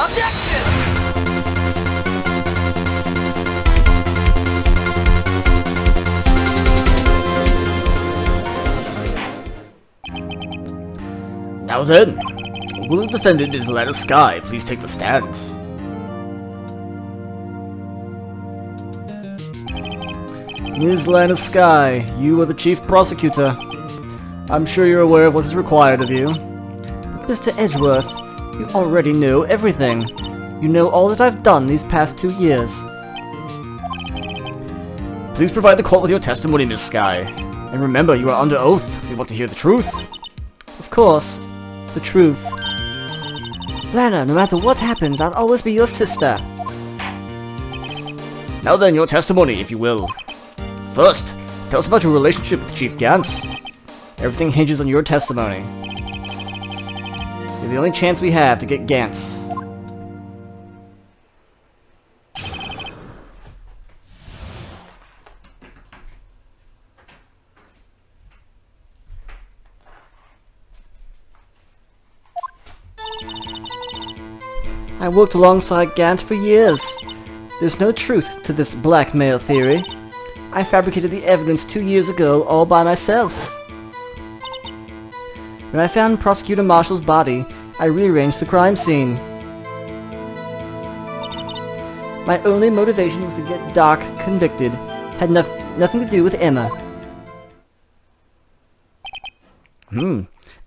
Objection! Now then, will the defendant Ms. Lana Sky please take the stand? Ms. Lana Sky, you are the chief prosecutor. I'm sure you're aware of what is required of you. But Mr. Edgeworth, you already know everything. You know all that I've done these past 2 years. Please provide the court with your testimony, Ms. Sky. And remember, you are under oath. We want to hear the truth. Of course. The truth. Lana, no matter what happens, I'll always be your sister. Now then, your testimony, if you will. First, tell us about your relationship with Chief Gantz. Everything hinges on your testimony. You're the only chance we have to get Gantz. I worked alongside Gantz for years. There's no truth to this blackmail theory. I fabricated the evidence 2 years ago all by myself. When I found Prosecutor Marshall's body, I rearranged the crime scene. My only motivation was to get Doc convicted. Had nothing to do with Emma.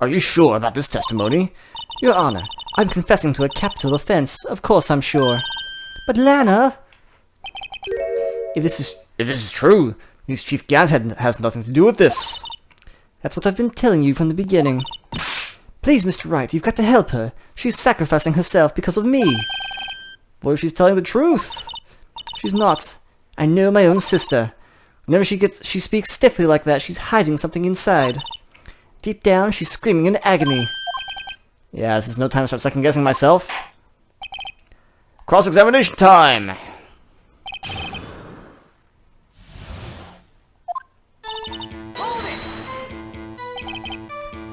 Are you sure about this testimony? Your Honor, I'm confessing to a capital offense. Of course I'm sure. But Lana... If this is true, means Chief Gantz has nothing to do with this. That's what I've been telling you from the beginning. Please, Mr. Wright, you've got to help her. She's sacrificing herself because of me. What if she's telling the truth? She's not. I know my own sister. Whenever she speaks stiffly like that, she's hiding something inside. Deep down, she's screaming in agony. Yeah, this is no time to start second-guessing myself. Cross-examination time!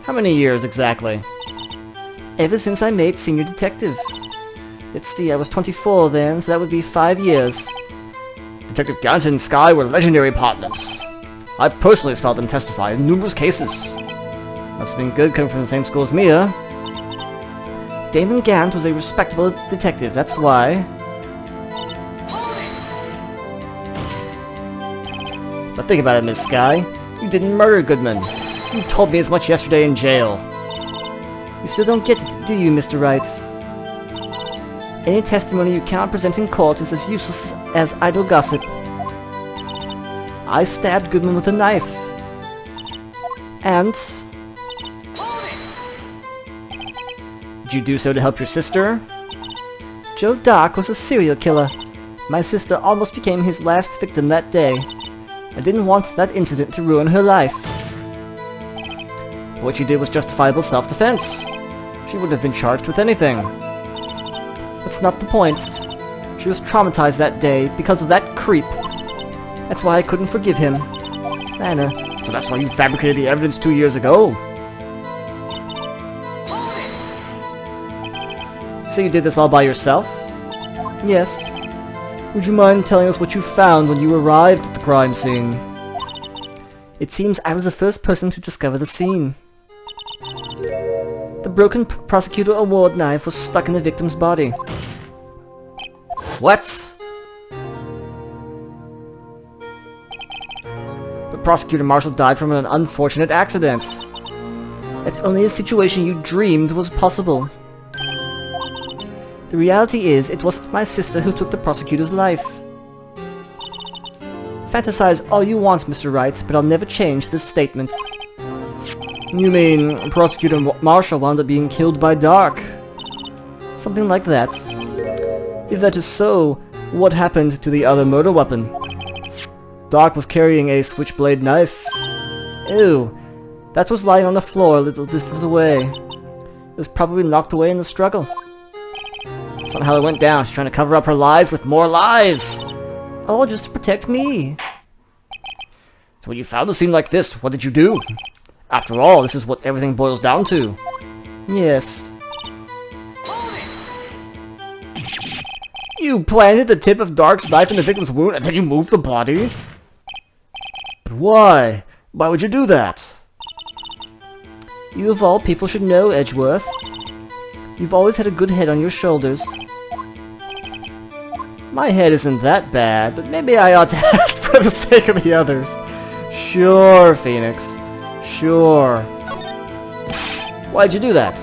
How many years exactly? Ever since I made senior detective. Let's see, I was 24 then, so that would be 5 years. Detective Gantz and Sky were legendary partners. I personally saw them testify in numerous cases. Must have been good coming from the same school as me, huh? Damon Gant was a respectable detective, that's why. But think about it, Miss Sky. You didn't murder Goodman. You told me as much yesterday in jail. You still don't get it, do you, Mr. Wright? Any testimony you cannot present in court is as useless as idle gossip. I stabbed Goodman with a knife. And... Did you do so to help your sister? Joe Dock was a serial killer. My sister almost became his last victim that day. I didn't want that incident to ruin her life. What she did was justifiable self-defense. She wouldn't have been charged with anything. That's not the point. She was traumatized that day because of that creep. That's why I couldn't forgive him. Lana. So that's why you fabricated the evidence 2 years ago? So you did this all by yourself? Yes. Would you mind telling us what you found when you arrived at the crime scene? It seems I was the first person to discover the scene. The broken Prosecutor Award knife was stuck in the victim's body. What? But Prosecutor Marshall died from an unfortunate accident. It's only a situation you dreamed was possible. The reality is, it wasn't my sister who took the prosecutor's life. Fantasize all you want, Mr. Wright, but I'll never change this statement. You mean Prosecutor Marshall wound up being killed by Dark? Something like that. If that is so, what happened to the other murder weapon? Dark was carrying a switchblade knife. Ew. That was lying on the floor a little distance away. It was probably knocked away in the struggle. That's not how it went down. She's trying to cover up her lies with more lies! All just to protect me. So when you found a scene like this, what did you do? After all, this is what everything boils down to. Yes. You planted the tip of Dark's knife in the victim's wound and then you moved the body? But why? Why would you do that? You of all people should know, Edgeworth. You've always had a good head on your shoulders. My head isn't that bad, but maybe I ought to ask for the sake of the others. Sure, Phoenix. Sure. Why'd you do that?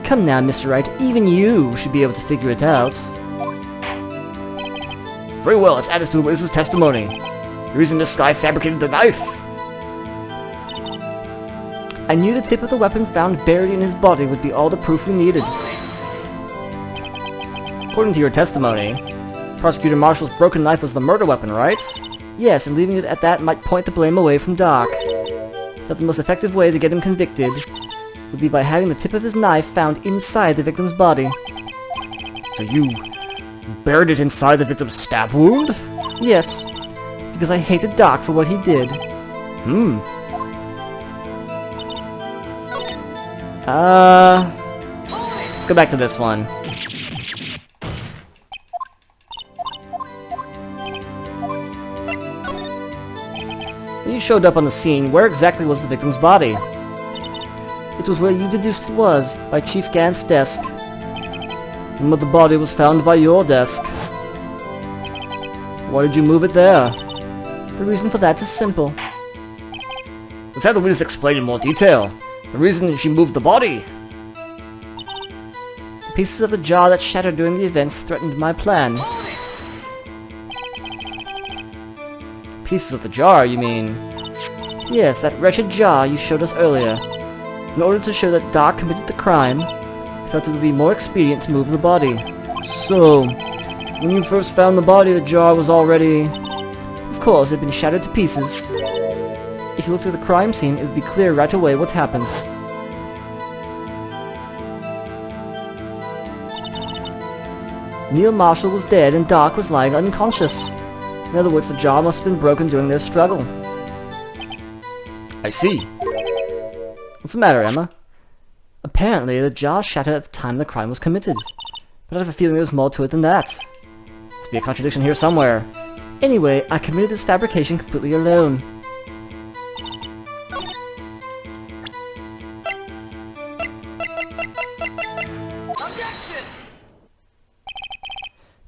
Come now, Mr. Wright, even you should be able to figure it out. Very well, let's add this to the witness's testimony. The reason this guy fabricated the knife. I knew the tip of the weapon found buried in his body would be all the proof we needed. According to your testimony, Prosecutor Marshall's broken knife was the murder weapon, right? Yes, and leaving it at that might point the blame away from Doc. That the most effective way to get him convicted would be by having the tip of his knife found inside the victim's body. So you buried it inside the victim's stab wound? Yes, because I hated Doc for what he did. Let's go back to this one. When you showed up on the scene, where exactly was the victim's body? It was where you deduced it was, by Chief Gant's desk. And the body was found by your desk. Why did you move it there? The reason for that is simple. Let's have the witness explain in more detail. The reason she moved the body. The pieces of the jar that shattered during the events threatened my plan. Pieces of the jar, you mean? Yes, that wretched jar you showed us earlier. In order to show that Doc committed the crime, I felt it would be more expedient to move the body. So, when you first found the body, the jar was already... Of course, it had been shattered to pieces. If you looked at the crime scene, it would be clear right away what happened. Neil Marshall was dead and Doc was lying unconscious. In other words, the jar must have been broken during their struggle. I see. What's the matter, Emma? Apparently, the jar shattered at the time the crime was committed. But I have a feeling there's more to it than that. Must be a contradiction here somewhere. Anyway, I committed this fabrication completely alone.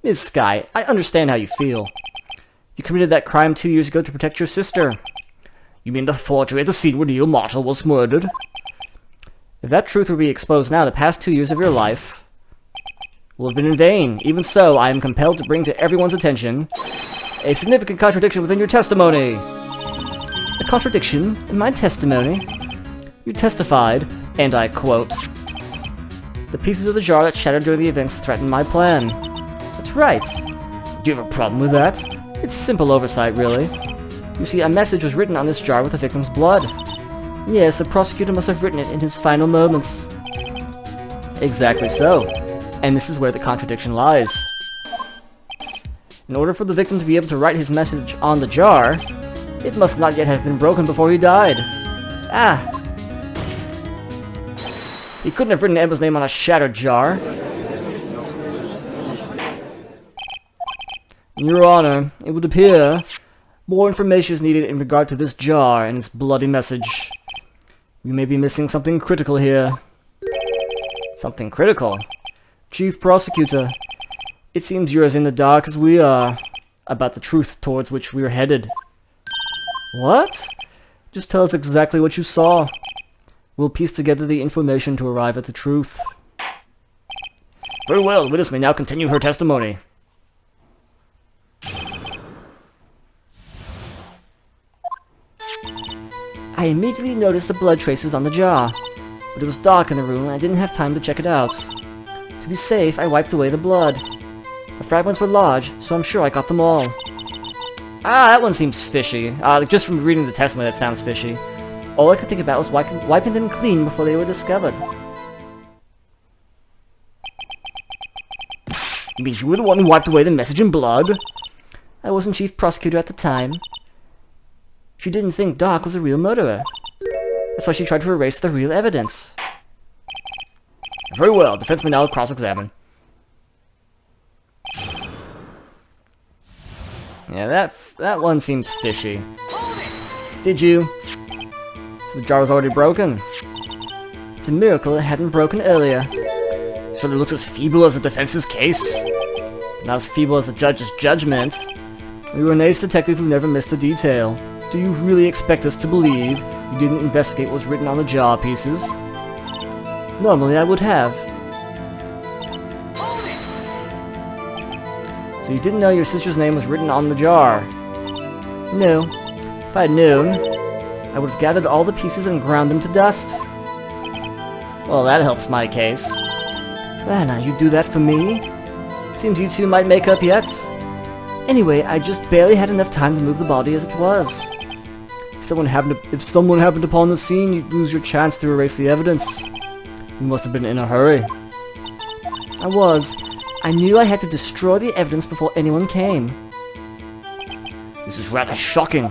Ms. Skye, I understand how you feel. You committed that crime 2 years ago to protect your sister. You mean the forgery at the scene where Neil Marshall was murdered? If that truth were to be exposed now, the past 2 years of your life will have been in vain. Even so, I am compelled to bring to everyone's attention a significant contradiction within your testimony. A contradiction in my testimony? You testified, and I quote, "The pieces of the jar that shattered during the events threatened my plan." That's right. Do you have a problem with that? It's simple oversight, really. You see, a message was written on this jar with the victim's blood. Yes, the prosecutor must have written it in his final moments. Exactly so. And this is where the contradiction lies. In order for the victim to be able to write his message on the jar, it must not yet have been broken before he died. Ah! He couldn't have written Emma's name on a shattered jar. Your Honor, it would appear more information is needed in regard to this jar and its bloody message. We may be missing something critical here. Something critical? Chief Prosecutor, it seems you're as in the dark as we are about the truth towards which we're headed. What? Just tell us exactly what you saw. We'll piece together the information to arrive at the truth. Very well, the witness may now continue her testimony. I immediately noticed the blood traces on the jar, but it was dark in the room and I didn't have time to check it out. To be safe, I wiped away the blood. The fragments were large, so I'm sure I got them all. Ah, that one seems fishy. Just from reading the testimony, that sounds fishy. All I could think about was wiping them clean before they were discovered. You mean you were the one who wiped away the message in blood? I wasn't chief prosecutor at the time. She didn't think Doc was a real murderer. That's why she tried to erase the real evidence. Very well, defense may now cross-examine. Yeah, that one seems fishy. Did you? So the jar was already broken. It's a miracle it hadn't broken earlier. So it looks as feeble as the defense's case. Not as feeble as the judge's judgment. You were an ace detective who never missed a detail. Do you really expect us to believe you didn't investigate what was written on the jar pieces? Normally I would have. So you didn't know your sister's name was written on the jar? No. If I had known, I would have gathered all the pieces and ground them to dust. Well, that helps my case. Lana, you'd do that for me? Seems you two might make up yet. Anyway, I just barely had enough time to move the body as it was. If someone happened upon the scene, you'd lose your chance to erase the evidence. You must have been in a hurry. I was. I knew I had to destroy the evidence before anyone came. This is rather shocking.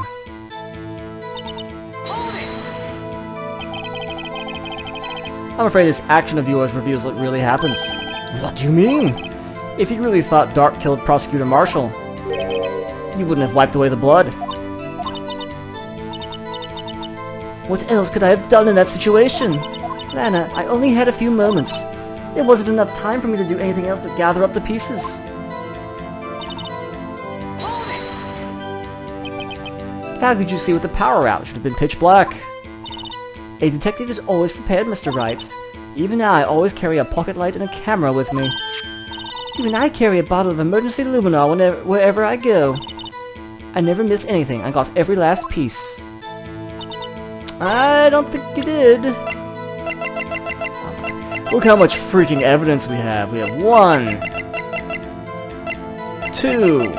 I'm afraid this action of yours reveals what really happened. What do you mean? If you really thought Dark killed Prosecutor Marshall, you wouldn't have wiped away the blood. What else could I have done in that situation? Lana, I only had a few moments. There wasn't enough time for me to do anything else but gather up the pieces. How could you see with the power out? It should have been pitch black. A detective is always prepared, Mr. Wright. Even now, I always carry a pocket light and a camera with me. Even I carry a bottle of emergency luminar wherever I go. I never miss anything. I got every last piece. I don't think you did. Look how much freaking evidence we have. We have 1, 2,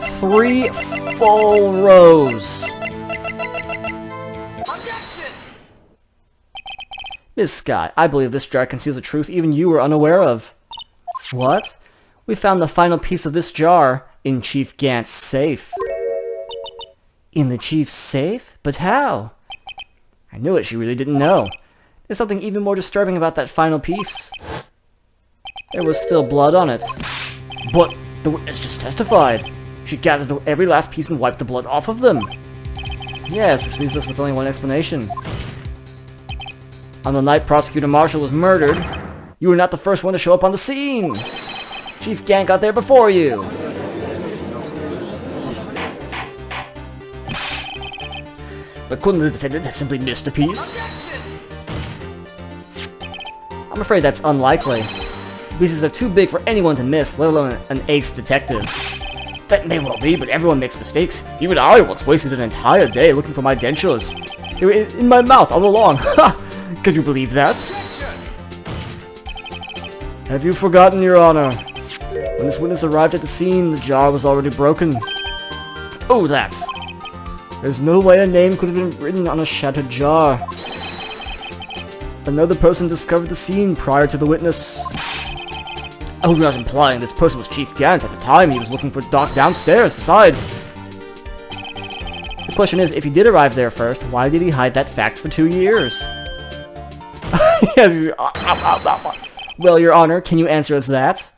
3 full rows. Miss Sky, I believe this jar conceals a truth even you were unaware of. What? We found the final piece of this jar in Chief Gant's safe. In the Chief's safe? But how? I knew it, she really didn't know. There's something even more disturbing about that final piece. There was still blood on it. But the witness just testified. She gathered every last piece and wiped the blood off of them. Yes, which leaves us with only one explanation. On the night Prosecutor Marshall was murdered, you were not the first one to show up on the scene. Chief Gant got there before you. But couldn't the defendant have simply missed a piece? I'm afraid that's unlikely. Pieces are too big for anyone to miss, let alone an ace detective. That may well be, but everyone makes mistakes. Even I once wasted an entire day looking for my dentures. They were in my mouth all along. Ha! Could you believe that? Have you forgotten, Your Honor? When this witness arrived at the scene, the jar was already broken. Oh, that! There's no way a name could have been written on a shattered jar. Another person discovered the scene prior to the witness. I hope you're not implying this person was Chief Gant at the time he was looking for Doc downstairs. Besides, the question is, if he did arrive there first, why did he hide that fact for 2 years? Yes, well, Your Honor, can you answer us that?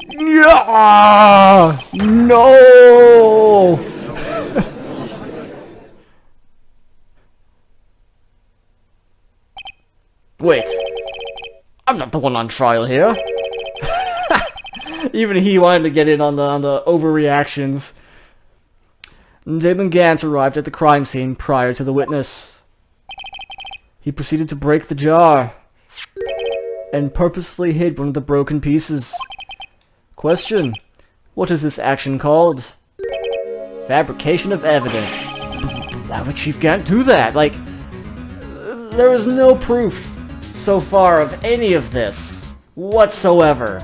Yeah! No! Wait. I'm not the one on trial here. Even he wanted to get in on the overreactions. Damon Gant arrived at the crime scene prior to the witness. He proceeded to break the jar and purposefully hid one of the broken pieces. Question: what is this action called? Fabrication of evidence. Why would Chief Gant do that? Like, there is no proof so far of any of this whatsoever.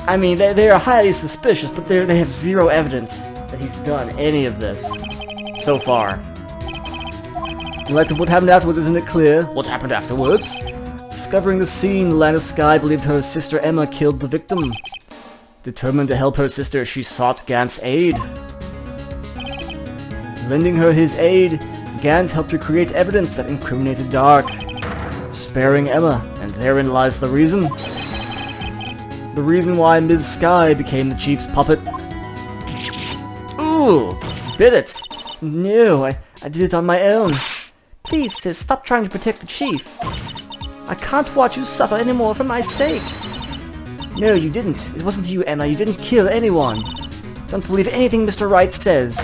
I mean, they are highly suspicious, but they have zero evidence that he's done any of this so far. In light of what happened afterwards, isn't it clear what happened afterwards? Discovering the scene, Lana Skye believed her sister Emma killed the victim. Determined to help her sister, she sought Gant's aid. Lending her his aid, Gant helped her create evidence that incriminated Dark, sparing Emma, and therein lies the reason. the reason why Ms. Sky became the chief's puppet. Ooh, bit it. No, I did it on my own. Please, sis, stop trying to protect the chief. I can't watch you suffer anymore for my sake. No, you didn't. It wasn't you, Emma. You didn't kill anyone. Don't believe anything Mr. Wright says.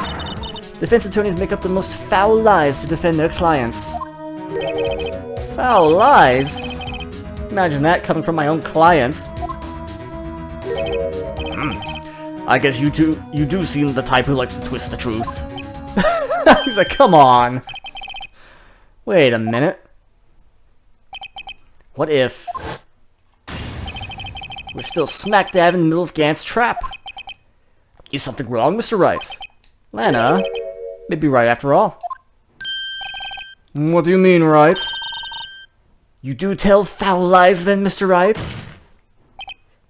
Defense attorneys make up the most foul lies to defend their clients. Foul lies? Imagine that coming from my own client. I guess you do seem the type who likes to twist the truth. He's like, come on. Wait a minute. What if we're still smack dab in the middle of Gant's trap? Is something wrong, Mr. Wright? Lana may be right after all. What do you mean, Wright? You do tell foul lies then, Mr. Wright?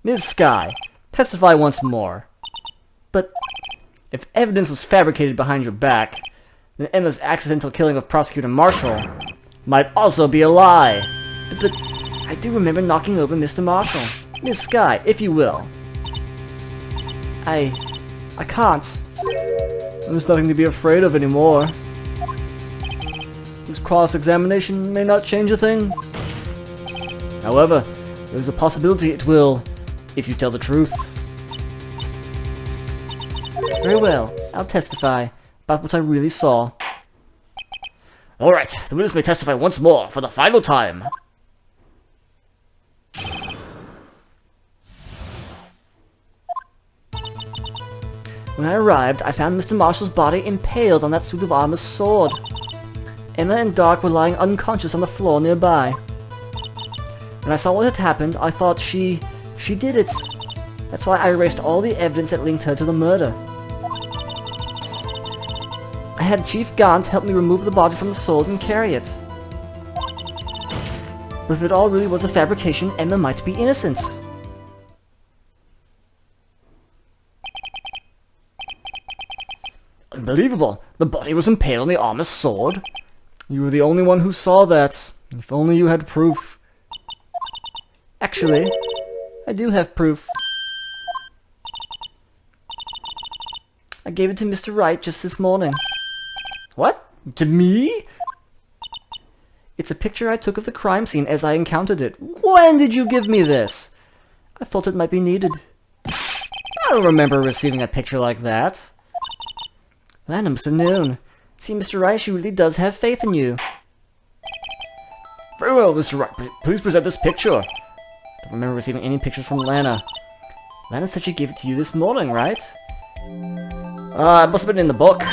Ms. Sky, testify once more. But if evidence was fabricated behind your back, then Emma's accidental killing of Prosecutor Marshall might also be a lie. But I do remember knocking over Mr. Marshall. Ms. Sky, if you will. I can't. There's nothing to be afraid of anymore. This cross-examination may not change a thing. However, there's a possibility it will, if you tell the truth. Very well, I'll testify about what I really saw. Alright, the witness may testify once more for the final time. When I arrived, I found Mr. Marshall's body impaled on that suit of armor's sword. Emma and Dark were lying unconscious on the floor nearby. When I saw what had happened, I thought she did it. That's why I erased all the evidence that linked her to the murder. I had Chief Gant help me remove the body from the sword and carry it. But if it all really was a fabrication, Emma might be innocent. Unbelievable! The body was impaled on the armor's sword. You were the only one who saw that. If only you had proof. Actually, I do have proof. I gave it to Mr. Wright just this morning. What? To me? It's a picture I took of the crime scene as I encountered it. When did you give me this? I thought it might be needed. I don't remember receiving a picture like that. Lana must have known. See, Mr. Wright, she really does have faith in you. Very well, Mr. Wright. Please present this picture. Don't remember receiving any pictures from Lana. Lana said she gave it to you this morning, right? It must have been in the book.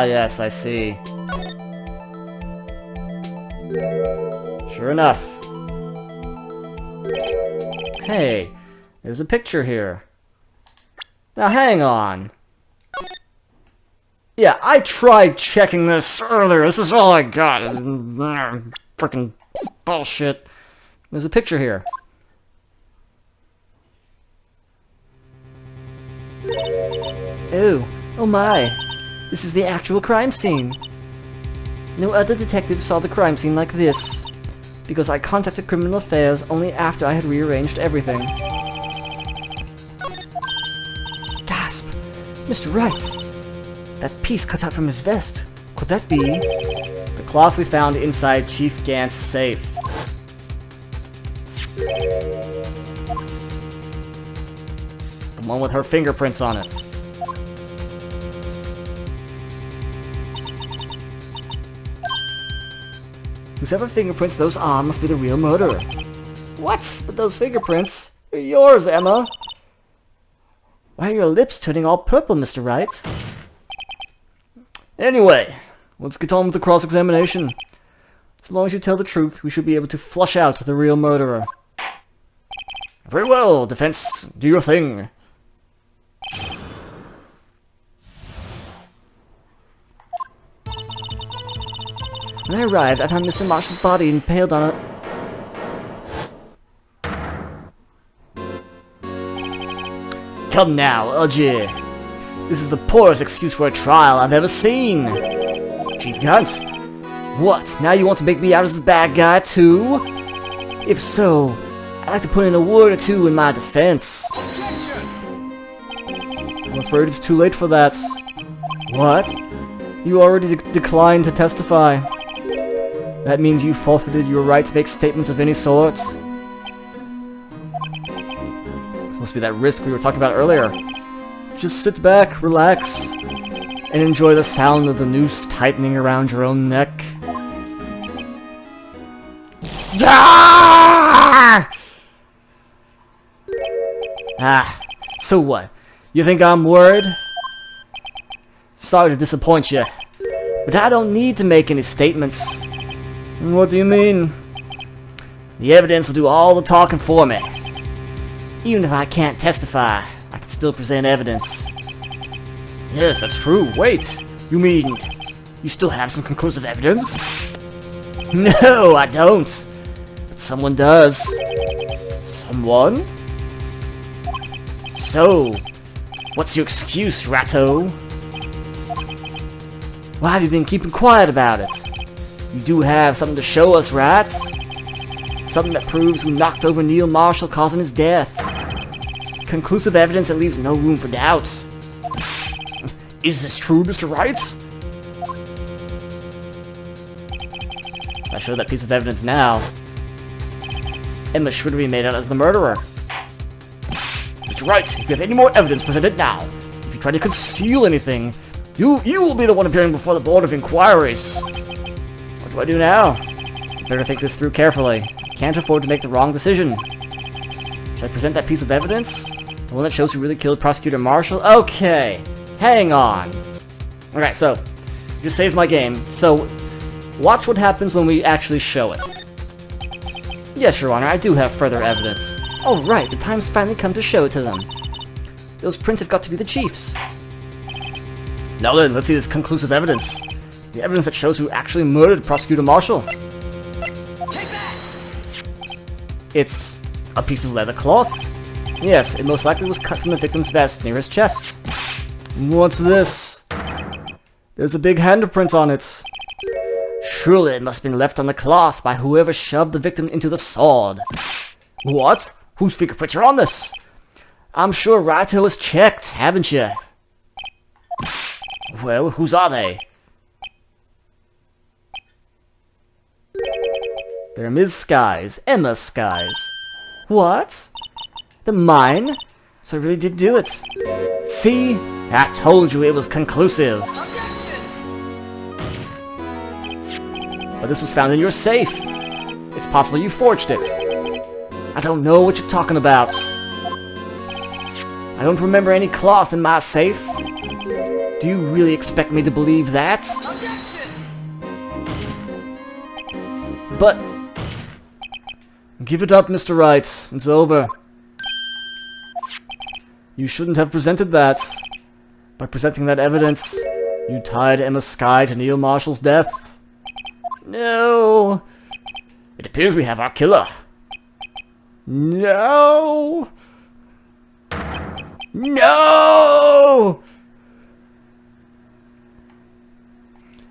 Yes, I see. Sure enough. Hey, there's a picture here. Now hang on. Yeah, I tried checking this earlier. This is all I got. Freaking bullshit. There's a picture here. Oh my. This is the actual crime scene. No other detective saw the crime scene like this, because I contacted Criminal Affairs only after I had rearranged everything. Gasp! Mr. Wright! That piece cut out from his vest. Could that be the cloth we found inside Chief Gant's safe? The one with her fingerprints on it. Whoever fingerprints those on must be the real murderer. What? But those fingerprints are yours, Emma. Why are your lips turning all purple, Mr. Wright? Anyway, let's get on with the cross-examination. As long as you tell the truth, we should be able to flush out the real murderer. Very well, defense. Do your thing. When I arrived, I found Mr. Marshall's body impaled on a... Come now, Algier. This is the poorest excuse for a trial I've ever seen. Chief Gant, What? Now you want to make me out as the bad guy too? If so, I'd like to put in a word or two in my defense. I'm afraid it's too late for that. What? You already declined to testify. That means you forfeited your right to make statements of any sort. This must be that risk we were talking about earlier. Just sit back, relax, and enjoy the sound of the noose tightening around your own neck. Ah! So what? You think I'm worried? Sorry to disappoint you, but I don't need to make any statements. What do you mean? The evidence will do all the talking for me. Even if I can't testify, I can still present evidence. Yes, that's true. Wait, you mean you still have some conclusive evidence? No, I don't. But someone does. Someone? So, what's your excuse, Ratto? Why have you been keeping quiet about it? You do have something to show us, right? Something that proves who knocked over Neil Marshall, causing his death. Conclusive evidence that leaves no room for doubt. Is this true, Mr. Wright? If I show that piece of evidence now, Emma should be made out as the murderer. Mr. Wright, if you have any more evidence, present it now. If you try to conceal anything, you will be the one appearing before the Board of Inquiries. What do I do now? Better think this through carefully. Can't afford to make the wrong decision. Should I present that piece of evidence? The one that shows who really killed Prosecutor Marshall? Okay, hang on. Alright, so, you just saved my game. So, watch what happens when we actually show it. Yes, Your Honor, I do have further evidence. Oh right, the time's finally come to show it to them. Those prints have got to be the Chief's. Now then, let's see this conclusive evidence. The evidence that shows who actually murdered Prosecutor Marshall. Take that! It's a piece of leather cloth. Yes, it most likely was cut from the victim's vest near his chest. What's this? There's a big handprint on it. Surely it must have been left on the cloth by whoever shoved the victim into the sword. What? Whose fingerprints are on this? I'm sure Raito has checked, haven't you? Well, whose are they? They're Ms. Sky's, Emma Sky's. What? They're mine? So I really did do it. See? I told you it was conclusive. But this was found in your safe. It's possible you forged it. I don't know what you're talking about. I don't remember any cloth in my safe. Do you really expect me to believe that? But... give it up, Mr. Wright. It's over. You shouldn't have presented that. By presenting that evidence, you tied Emma Sky to Neil Marshall's death. No! It appears we have our killer. No! No!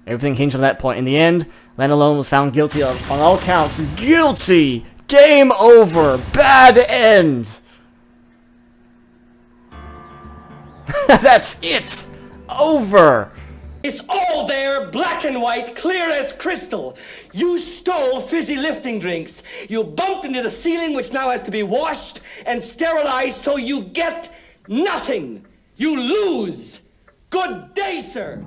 Everything hinged on that point. In the end, Len Alone was found guilty on all counts. Guilty! Game over! Bad end! That's it! Over! It's all there, black and white, clear as crystal. You stole fizzy lifting drinks. You bumped into the ceiling, which now has to be washed and sterilized, so you get nothing. You lose. Good day, sir.